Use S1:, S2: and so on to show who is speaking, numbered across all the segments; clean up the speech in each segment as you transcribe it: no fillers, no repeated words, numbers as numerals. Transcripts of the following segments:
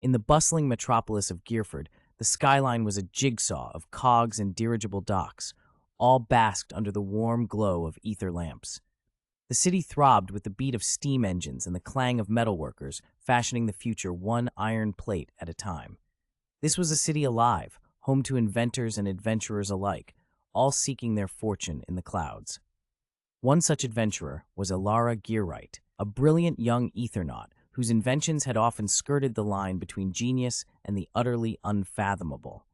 S1: In the bustling metropolis of Gearford, the skyline was a jigsaw of cogs and dirigible docks, all basked under the warm glow of ether lamps. The city throbbed with the beat of steam engines and the clang of metalworkers fashioning the future one iron plate at a time. This was a city alive, home to inventors and adventurers alike, all seeking their fortune in the clouds. One such adventurer was Alara Gearwright, a brilliant young Aethernaught whose inventions had often skirted the line between genius and the utterly unfathomable.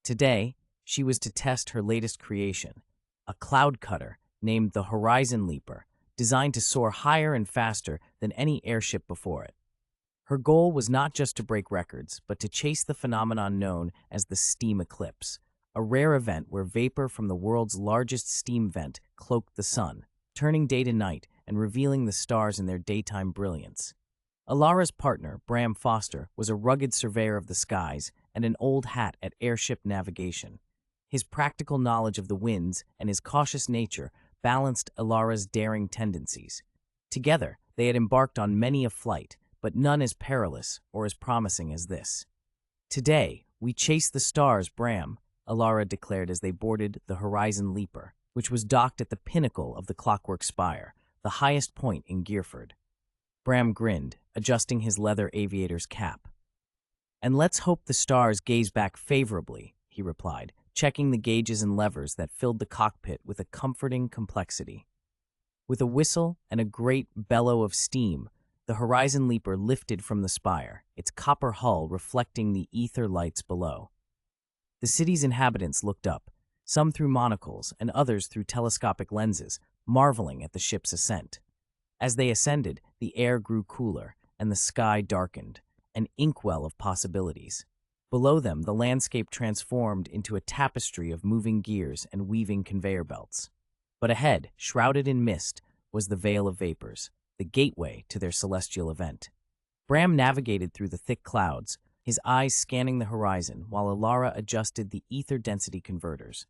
S1: Today, she was to test her latest creation, a cloud cutter named the Horizon Leaper, designed to soar higher and faster than any airship before it. Her goal was not just to break records, but to chase the phenomenon known as the steam eclipse, a rare event where vapor from the world's largest steam vent cloaked the sun, turning day to night and revealing the stars in their daytime brilliance. Alara's partner, Bram Foster, was a rugged surveyor of the skies and an old hat at airship navigation. His practical knowledge of the winds and his cautious nature balanced Alara's daring tendencies. Together, they had embarked on many a flight, but none as perilous or as promising as this. "Today, we chase the stars, Bram," Alara declared as they boarded the Horizon Leaper, which was docked at the pinnacle of the clockwork spire, the highest point in Gearford. Bram grinned, adjusting his leather aviator's cap. "And let's hope the stars gaze back favorably," he replied, checking the gauges and levers that filled the cockpit with a comforting complexity. With a whistle and a great bellow of steam, the Horizon Leaper lifted from the spire, its copper hull reflecting the ether lights below. The city's inhabitants looked up, some through monocles and others through telescopic lenses, marveling at the ship's ascent. As they ascended, the air grew cooler and the sky darkened, an inkwell of possibilities. Below them, the landscape transformed into a tapestry of moving gears and weaving conveyor belts. But ahead, shrouded in mist, was the veil of vapors, the gateway to their celestial event. Bram navigated through the thick clouds, his eyes scanning the horizon while Alara adjusted the ether density converters.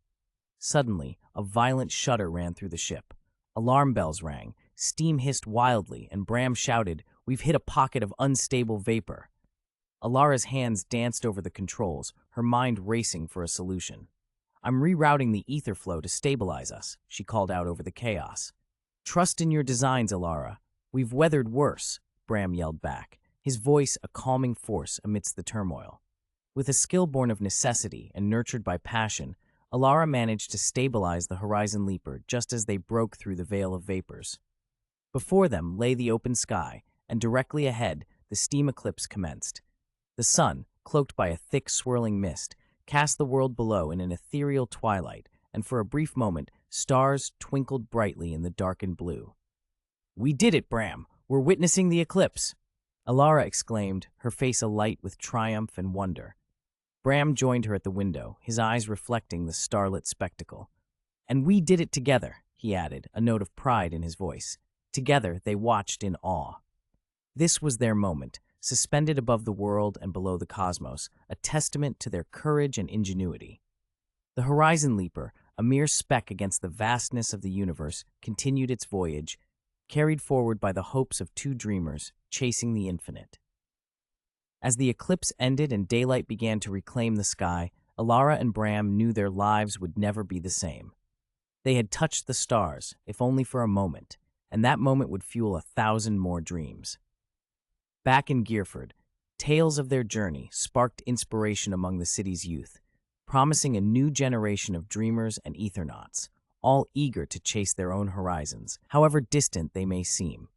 S1: Suddenly, a violent shudder ran through the ship. Alarm bells rang, steam hissed wildly, and Bram shouted, "We've hit a pocket of unstable vapor." Alara's hands danced over the controls, her mind racing for a solution. "I'm rerouting the ether flow to stabilize us," she called out over the chaos. "Trust in your designs, Alara. We've weathered worse," Bram yelled back, his voice a calming force amidst the turmoil. With a skill born of necessity and nurtured by passion, Alara managed to stabilize the Horizon Leaper just as they broke through the veil of vapors. Before them lay the open sky, and directly ahead, the steam eclipse commenced. The sun, cloaked by a thick, swirling mist, cast the world below in an ethereal twilight, and for a brief moment, stars twinkled brightly in the darkened blue. "We did it, Bram! We're witnessing the eclipse!" Alara exclaimed, her face alight with triumph and wonder. Bram joined her at the window, his eyes reflecting the starlit spectacle. "And we did it together," he added, a note of pride in his voice. Together, they watched in awe. This was their moment, suspended above the world and below the cosmos, a testament to their courage and ingenuity. The Horizon Leaper, a mere speck against the vastness of the universe, continued its voyage, carried forward by the hopes of two dreamers chasing the infinite. As the eclipse ended and daylight began to reclaim the sky, Alara and Bram knew their lives would never be the same. They had touched the stars, if only for a moment, and that moment would fuel 1,000 more dreams. Back in Gearford, tales of their journey sparked inspiration among the city's youth, promising a new generation of dreamers and Aethernauts, all eager to chase their own horizons, however distant they may seem.